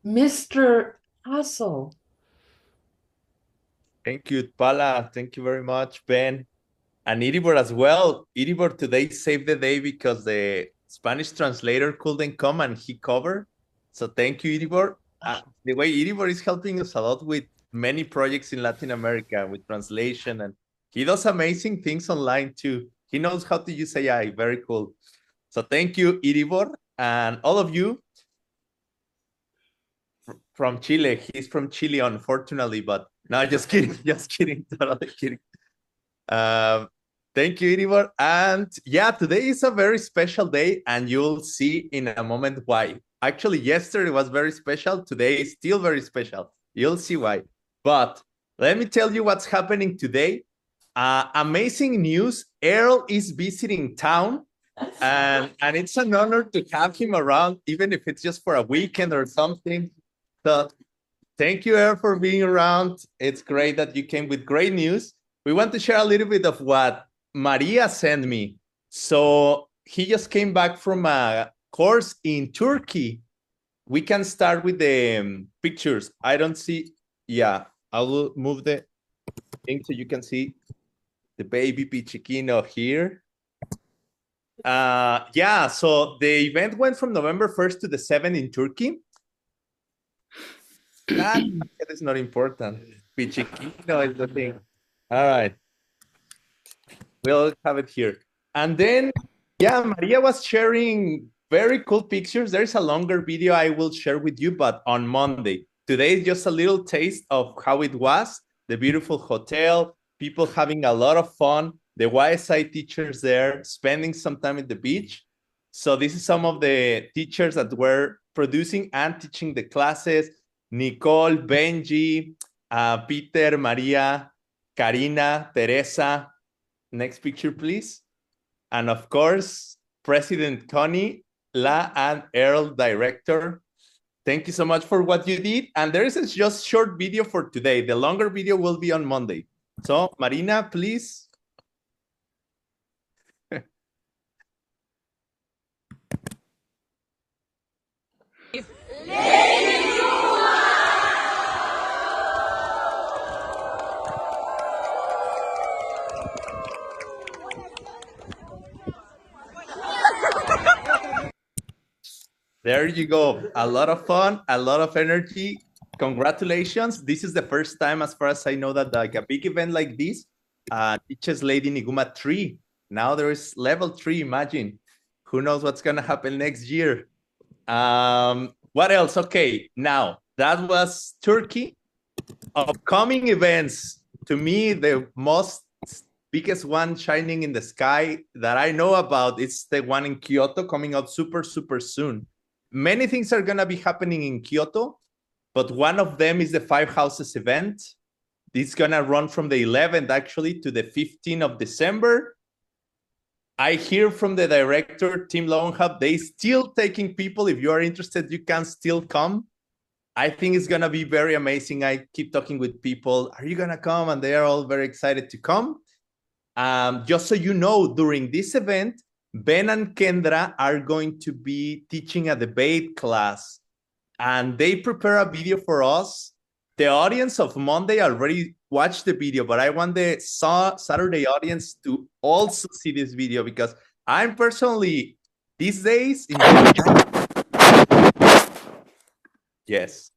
Mr. Hassel. Thank you, Pala. Thank you very much, Ben. And Iribor as well. Iribor today saved the day because the Spanish translator couldn't come and he covered. So thank you, Iribor. The way Iribor is helping us a lot with many projects in Latin America with translation, and he does amazing things online too. He knows how to use AI. Very cool. So thank you, Iribor, and all of you from Chile. He's from Chile, unfortunately, but no, just kidding. Just kidding. Totally kidding. Um, Thank you, Iribor. And yeah, today is a very special day, and you'll see in a moment why. Actually, yesterday was very special. Today is still very special. You'll see why. But let me tell you what's happening today. Amazing news. Earl is visiting town, and it's an honor to have him around, even if it's just for a weekend or something. So thank you, Earl, for being around. It's great that you came with great news. We want to share a little bit of what Maria sent me. So he just came back from a course in Turkey. We can start with the pictures. I don't see. Yeah, I will move the thing so you can see the baby Pichiquino here. Yeah, so the event went from November 1st to the 7th in Turkey. That is not important. Pichiquino is the thing. All right. We'll have it here. And then, yeah, Maria was sharing very cool pictures. There's a longer video I will share with you, but on Monday. Today is just a little taste of how it was, the beautiful hotel, people having a lot of fun, the YSI teachers there, spending some time at the beach. So this is some of the teachers that were producing and teaching the classes. Nicole, Benji, Peter, Maria, Karina, Teresa. Next picture, please. And of course, President Connie, La and Earl director. Thank you so much for what you did. And there is a just short video for today. The longer video will be on Monday. So Marina, please. There you go. A lot of fun, a lot of energy. Congratulations. This is the first time, as far as I know, that like a big event like this teaches Lady Niguma 3. Now there is level 3, imagine. Who knows what's going to happen next year? What else? Okay, now that was Turkey. Upcoming events, to me, the most biggest one shining in the sky that I know about is the one in Kyoto coming out super, super soon. Many things are going to be happening in Kyoto, but one of them is the Five Houses event. It's going to run from the 11th actually to the 15th of December. I hear from the director, Tim Lowenhub, they still taking people. If you are interested, you can still come. I think it's going to be very amazing. I keep talking with people. Are you going to come? And they are all very excited to come. Just so you know, during this event, Ben and Kendra are going to be teaching a debate class, and they prepare a video for us. The audience of Monday already watched the video, but I want the Saturday audience to also see this video because I'm personally, these days, yes.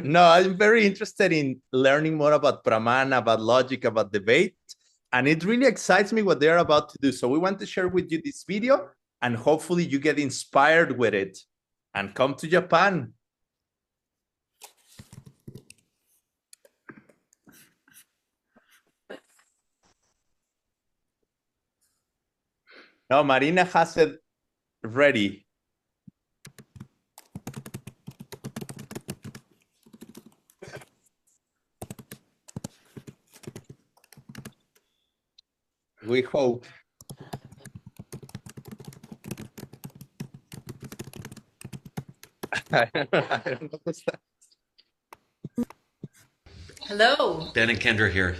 No, I'm very interested in learning more about Praman, about logic, about debate. And it really excites me what they're about to do. So we want to share with you this video, and hopefully you get inspired with it and come to Japan. No, Marina has it ready. We hope. Hello. Ben and Kendra here.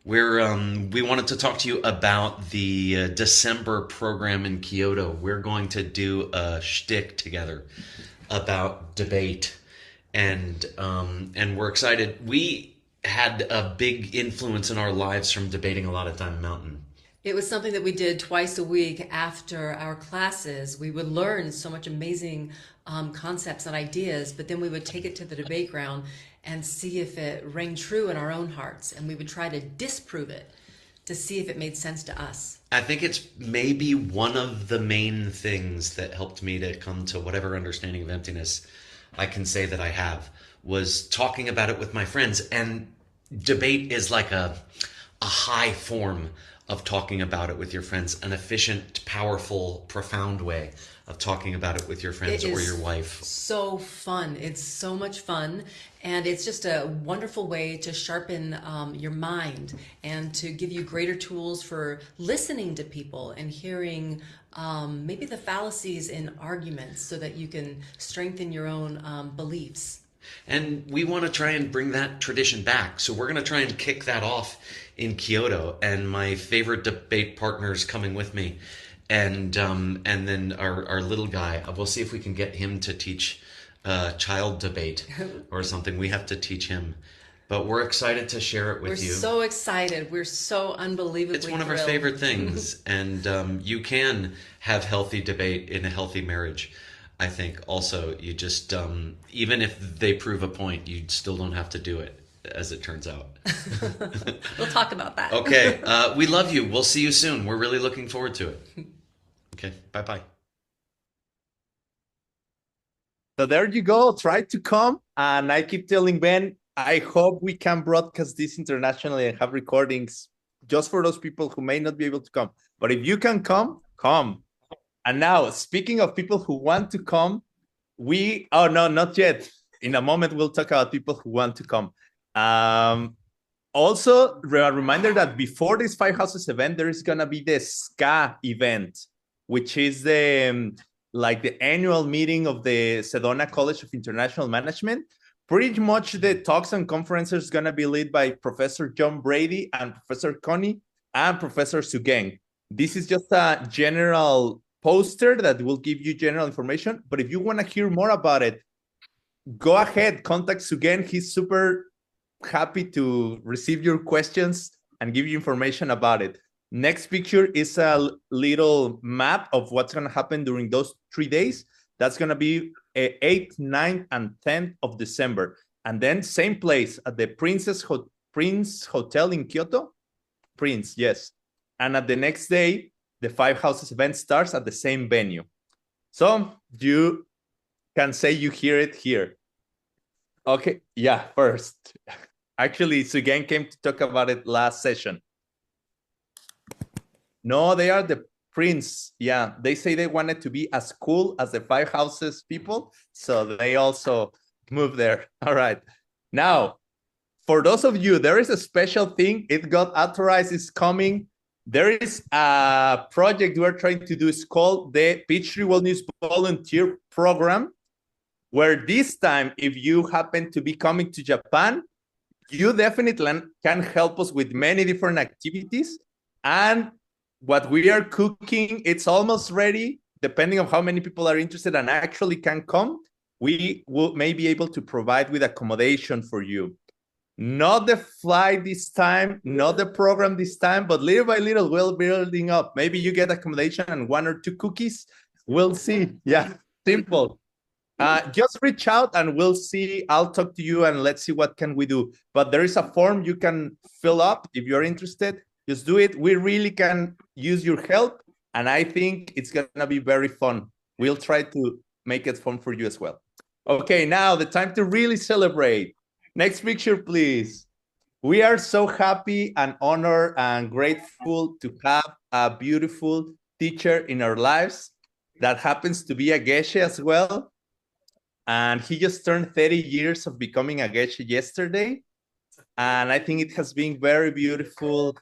We wanted to talk to you about the December program in Kyoto. We're going to do a shtick together. about debate, and we're excited. We had a big influence in our lives from debating a lot of Time Mountain. It was something that we did twice a week after our classes. We would learn so much amazing concepts and ideas, but then we would take it to the debate ground and see if it rang true in our own hearts. And we would try to disprove it to see if it made sense to us. I think it's maybe one of the main things that helped me to come to whatever understanding of emptiness I can say that I have, was talking about it with my friends. And debate is like a high form of talking about it with your friends, an efficient, powerful, profound way of talking about it with your friends or your wife. So fun. It's so much fun. And it's just a wonderful way to sharpen your mind and to give you greater tools for listening to people and hearing maybe the fallacies in arguments so that you can strengthen your own beliefs. And we want to try and bring that tradition back. So we're going to try and kick that off in Kyoto. And my favorite debate partner is coming with me. And then our little guy, we'll see if we can get him to teach child debate or something. We have to teach him. But we're excited to share it with you. We're so excited. We're so unbelievably It's one of our thrilled. favorite things. And you can have healthy debate in a healthy marriage. I think also you just, even if they prove a point, you still don't have to do it, as it turns out. We'll talk about that. Okay. We love you. We'll see you soon. We're really looking forward to it. Okay. Bye-bye. So there you go. Try to come. And I keep telling Ben, I hope we can broadcast this internationally and have recordings just for those people who may not be able to come. But if you can come, come. And now, speaking of people who want to come, oh no, not yet. In a moment, we'll talk about people who want to come. Also, a reminder that before this Five Houses event, there is going to be the SCA event, which is the annual meeting of the Sedona College of International Management. Pretty much the talks and conferences are going to be led by Professor John Brady and Professor Connie and Professor Sugeng. This is just a general poster that will give you general information. But if you want to hear more about it, go ahead, contact Sugeng. He's super happy to receive your questions and give you information about it. Next picture is a little map of what's going to happen during those 3 days. That's going to be 8th, 9th, and 10th of December. And then same place at the Prince Hotel in Kyoto. Prince, yes. And at the next day, the Five Houses event starts at the same venue. So you can say you hear it here. Okay, yeah, first. Actually, Sugeng came to talk about it last session. No, they are the Prince. Yeah, they say they wanted to be as cool as the Five Houses people, so they also moved there. All right. Now, for those of you, there is a special thing. It got authorized, it's coming. There is a project we're trying to do. It's called the Peachtree Wellness Volunteer Program, where this time, if you happen to be coming to Japan, you definitely can help us with many different activities. And what we are cooking, it's almost ready. Depending on how many people are interested and actually can come, we may be able to provide with accommodation for you. Not the flight this time, not the program this time, but little by little, we're building up. Maybe you get accommodation and 1 or 2 cookies. We'll see. Yeah, simple. Just reach out and we'll see. I'll talk to you and let's see what can we do. But there is a form you can fill up if you're interested. Just do it. We really can use your help. And I think it's going to be very fun. We'll try to make it fun for you as well. Okay, now the time to really celebrate. Next picture, please. We are so happy and honored and grateful to have a beautiful teacher in our lives that happens to be a Geshe as well. And he just turned 30 years of becoming a Geshe yesterday. And I think it has been very beautiful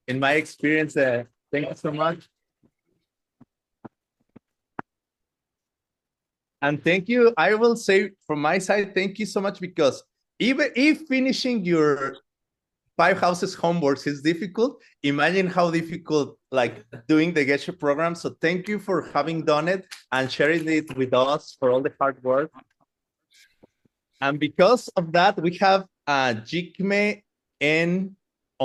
in my experience. Thank you so much. And thank you. I will say from my side, thank you so much, because even if finishing your five houses homeworks is difficult. Imagine how difficult like doing the Geshe program. So thank you for having done it and sharing it with us for all the hard work. And because of that, we have Jikme in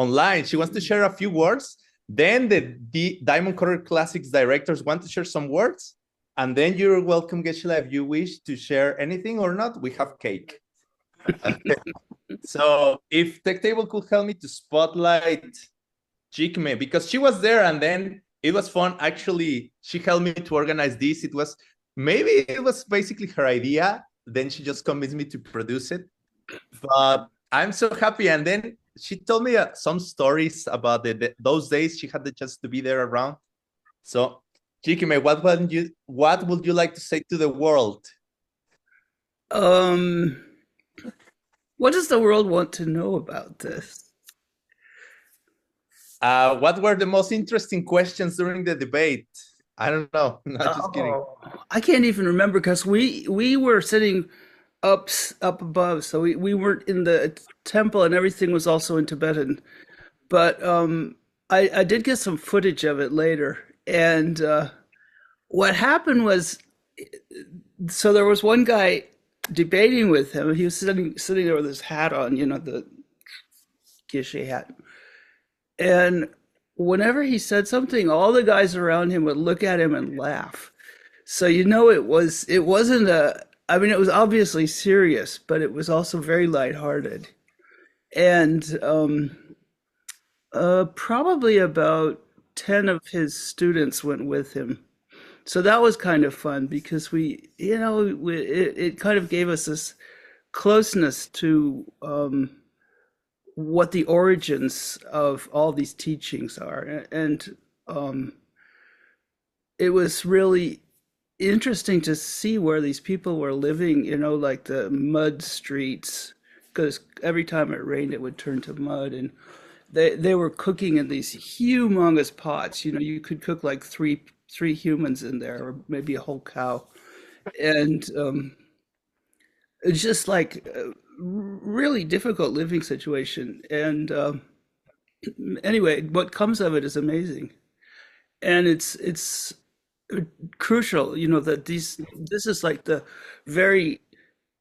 online. She wants to share a few words. Then the Diamond Cutter Classics directors want to share some words. And then you're welcome, Geshe-la, if you wish to share anything or not, we have cake. Okay. So if Tech Table could help me to spotlight Jikme, because she was there and then it was fun. Actually, she helped me to organize this. Maybe it was basically her idea. Then she just convinced me to produce it. But I'm so happy. And then she told me some stories about those days she had the chance to be there around. So Jikme, what would you like to say to the world? What does the world want to know about this? What were the most interesting questions during the debate? I don't know. Not just kidding. I can't even remember because we were sitting up above, so we weren't in the temple, and everything was also in Tibetan. But I did get some footage of it later, and what happened was, so there was one guy debating with him. He was sitting there with his hat on, the Geshe hat. And whenever he said something, all the guys around him would look at him and laugh. So it wasn't it was obviously serious, but it was also very lighthearted. And probably about 10 of his students went with him. So that was kind of fun because it kind of gave us this closeness to what the origins of all these teachings are. And it was really interesting to see where these people were living, like the mud streets, because every time it rained, it would turn to mud. And they were cooking in these humongous pots. You could cook like three humans in there, or maybe a whole cow. And it's just like a really difficult living situation. And anyway, what comes of it is amazing. And it's crucial, that this is like the very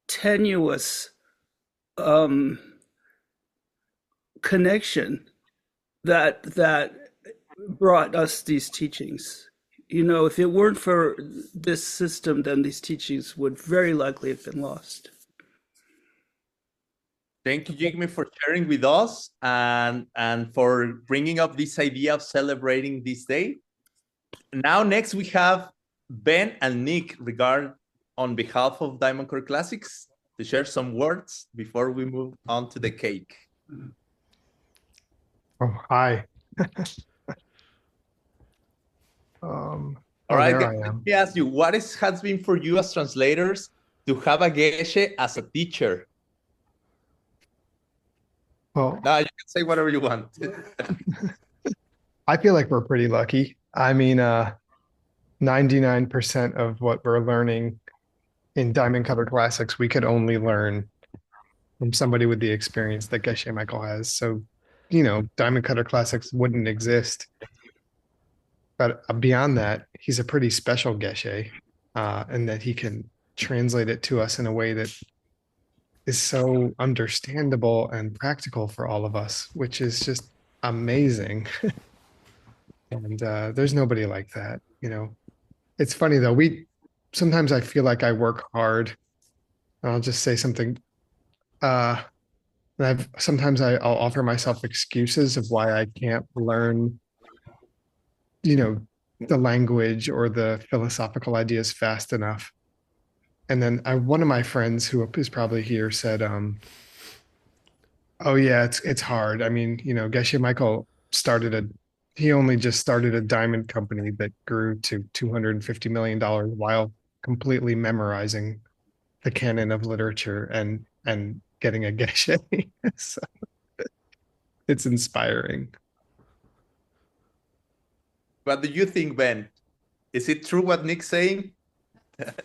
tenuous connection that brought us these teachings. If it weren't for this system, then these teachings would very likely have been lost. Thank you, Jigme, for sharing with us and for bringing up this idea of celebrating this day. Now, next we have Ben and Nick on behalf of Diamond Core Classics to share some words before we move on to the cake. Oh, hi. All right, there I let am. me ask you, what has been for you as translators to have a Geshe as a teacher? Well, Now you can say whatever you want. I feel like we're pretty lucky. I mean, 99% of what we're learning in Diamond Cutter Classics, we could only learn from somebody with the experience that Geshe Michael has. So, Diamond Cutter Classics wouldn't exist. But beyond that, he's a pretty special Geshe, and that he can translate it to us in a way that is so understandable and practical for all of us, which is just amazing. And there's nobody like that, It's funny though, sometimes I feel like I work hard. I'll just say something. And sometimes I'll offer myself excuses of why I can't learn, the language or the philosophical ideas fast enough. And then one of my friends who is probably here said, "Oh yeah, it's hard. I mean, Geshe Michael he only just started a diamond company that grew to $250 million while completely memorizing the canon of literature and getting a Geshe." So it's inspiring. What do you think, Ben? Is it true what Nick's saying?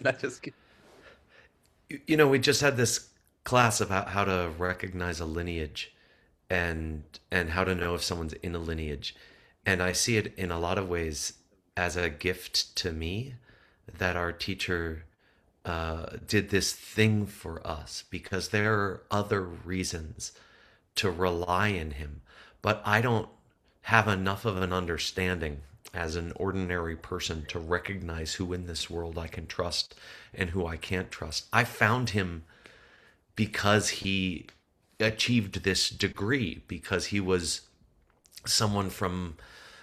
Not just kidding. We just had this class about how to recognize a lineage. and how to know if someone's in a lineage. And I see it in a lot of ways as a gift to me that our teacher did this thing for us, because there are other reasons to rely in him. But I don't have enough of an understanding as an ordinary person to recognize who in this world I can trust and who I can't trust. I found him because he achieved this degree, because he was someone from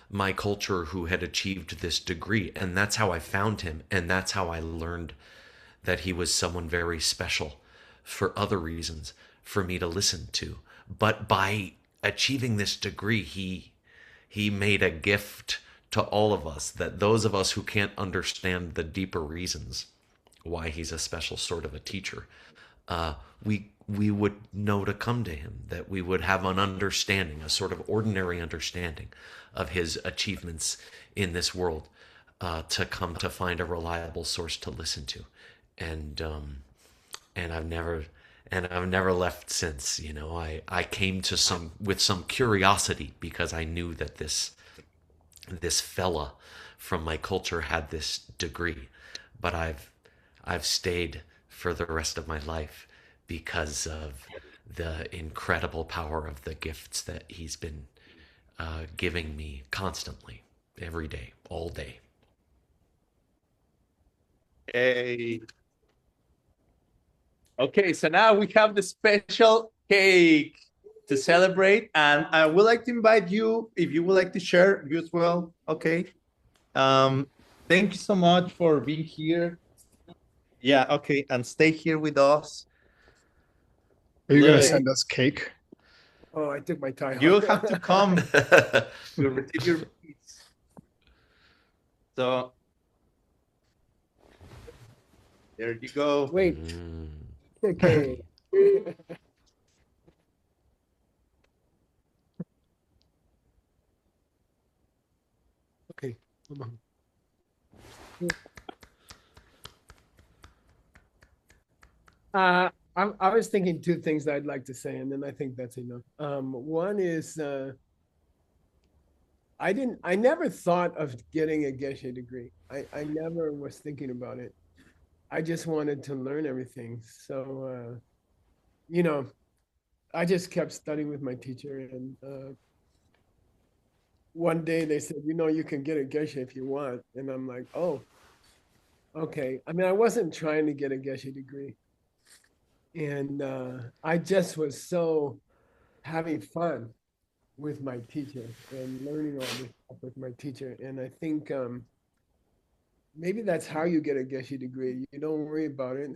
my culture who had achieved this degree. And that's how I found him. And that's how I learned that he was someone very special for other reasons for me to listen to. But by achieving this degree, he made a gift to all of us, that those of us who can't understand the deeper reasons why he's a special sort of a teacher, we would know to come to him, that we would have an understanding, a sort of ordinary understanding of his achievements in this world, to come to find a reliable source to listen to. And I've never left since. You know, I came to some with some curiosity, because I knew that this fella from my culture had this degree. But I've stayed for the rest of my life because of the incredible power of the gifts that he's been giving me constantly, every day, all day. Hey. Okay, so now we have the special cake to celebrate, and I would like to invite you, if you would like to share, you as well. Okay. Thank you so much for being here. Yeah, okay, and stay here with us. Are you going to Look, send us cake? Oh, I took my tie off. you have to come to receive your gifts. So there you go. Wait. Okay. Okay. Come on. I was thinking two things that I'd like to say, and then I think that's enough. One is I never thought of getting a Geshe degree. I never was thinking about it. I just wanted to learn everything. So, you know, I just kept studying with my teacher, and one day they said, you know, you can get a Geshe if you want. And I'm like, oh, okay. I mean, I wasn't trying to get a Geshe degree. And I just was so having fun with my teacher and learning all this stuff with my teacher. And I think maybe that's how you get a Geshe degree. You don't worry about it.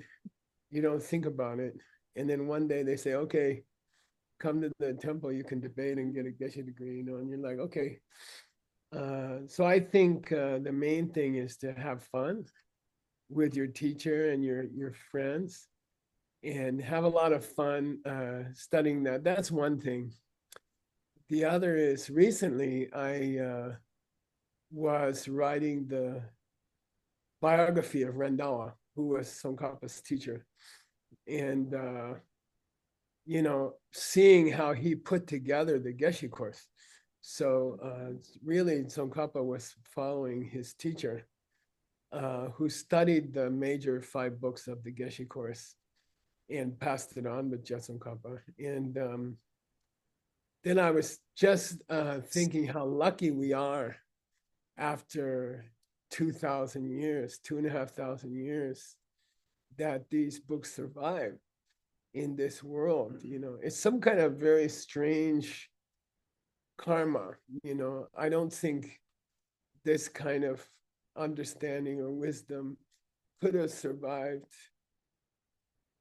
You don't think about it. And then one day they say, okay, come to the temple, you can debate and get a Geshe degree, you know, and you're like, okay. So I think the main thing is to have fun with your teacher and your friends, and have a lot of fun studying that. That's one thing. The other is, recently I was writing the biography of Rendawa, who was Tsongkhapa's teacher. And, you know, seeing how he put together the Geshe course. So really, Tsongkhapa was following his teacher, who studied the major 5 books of the Geshe course and passed it on with Tsongkhapa. And then I was just thinking how lucky we are after 2,000 years, 2,500 years, that these books survive in this world. You know, it's some kind of very strange karma. You know, I don't think this kind of understanding or wisdom could have survived,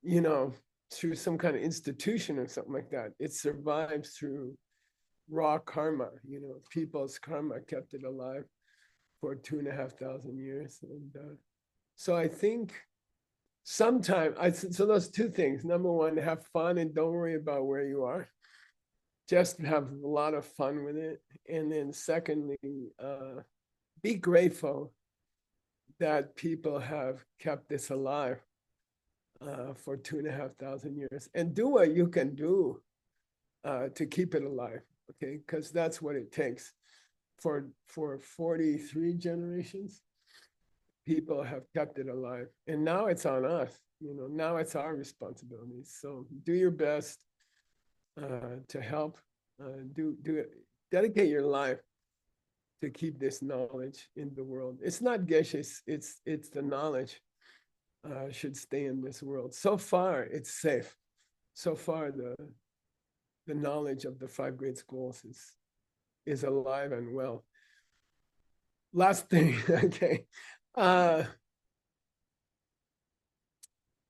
you know, through some kind of institution or something like that. It survives through raw karma. You know, people's karma kept it alive for 2,500 years. And so I think sometimes, so those two things. Number one, have fun and don't worry about where you are. Just have a lot of fun with it. And then secondly, be grateful that people have kept this alive for 2,500 years, and do what you can do to keep it alive. Okay, because that's what it takes. For 43 generations, people have kept it alive, and now it's on us. Now it's our responsibility. So do your best to help. Do it. Dedicate your life to keep this knowledge in the world. It's not geshe, it's the knowledge should stay in this world. So far, it's safe. So far, the knowledge of the 5 great schools is alive and well. Last thing, okay.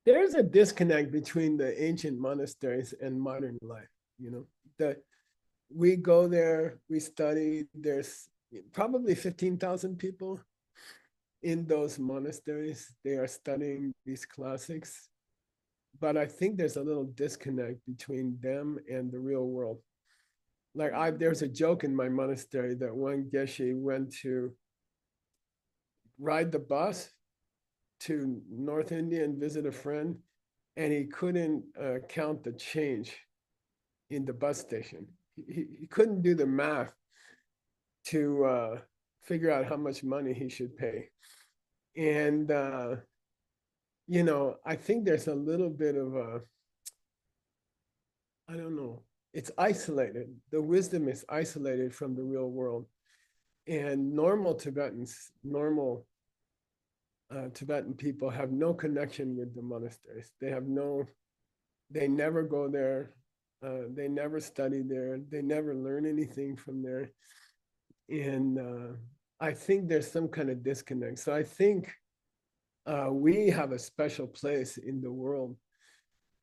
There's a disconnect between the ancient monasteries and modern life. That we go there, we study, there's probably 15,000 people in those monasteries. They are studying these classics. But I think there's a little disconnect between them and the real world. Like there's a joke in my monastery that one geshe went to ride the bus to North India and visit a friend, and he couldn't count the change in the bus station. He couldn't do the math to figure out how much money he should pay. And, I think there's a little bit of I don't know, it's isolated. The wisdom is isolated from the real world. And normal Tibetans, normal Tibetan people have no connection with the monasteries. They never go there. They never study there. They never learn anything from there. And I think there's some kind of disconnect. So I think we have a special place in the world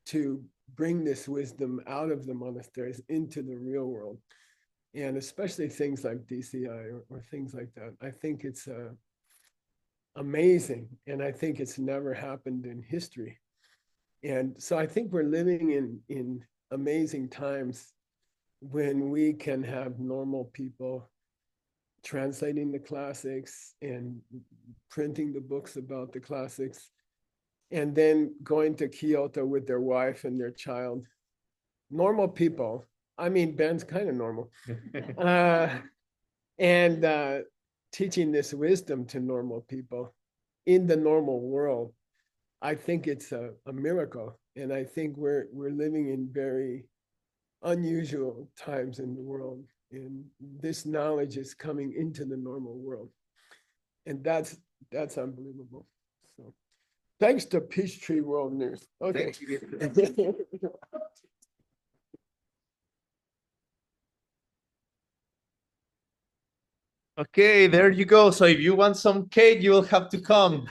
to bring this wisdom out of the monasteries into the real world. And especially things like DCI or things like that. I think it's amazing. And I think it's never happened in history. And so I think we're living in amazing times when we can have normal people translating the classics and printing the books about the classics, and then going to Kyoto with their wife and their child. Normal people. I mean, Ben's kind of normal. And teaching this wisdom to normal people in the normal world. I think it's a miracle. And I think we're living in very unusual times in the world. And this knowledge is coming into the normal world. And that's unbelievable. So thanks to Peachtree World News. Okay. Thank you. Okay, there you go. So if you want some cake, you will have to come.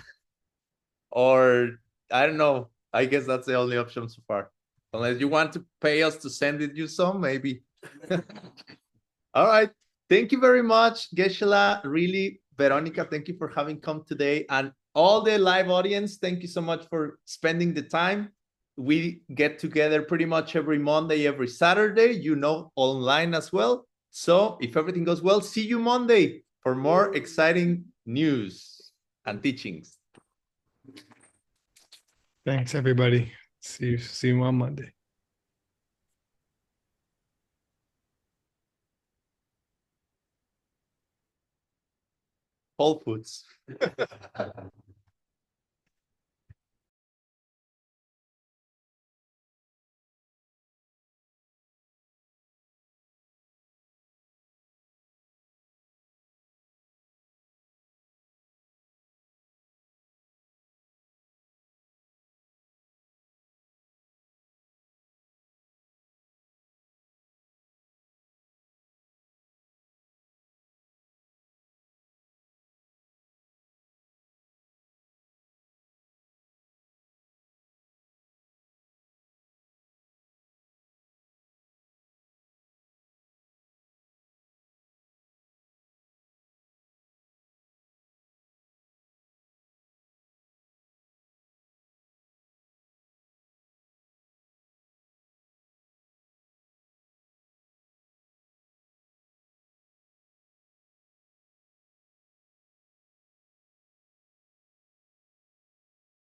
Or I don't know. I guess that's the only option so far. Unless you want to pay us to send you some, maybe. All right. Thank you very much, Geshe-la. Really, Veronica, thank you for having come today. And all the live audience, thank you so much for spending the time. We get together pretty much every Monday, every Saturday, online as well. So if everything goes well, see you Monday for more exciting news and teachings. Thanks, everybody. See you on Monday. Whole Foods.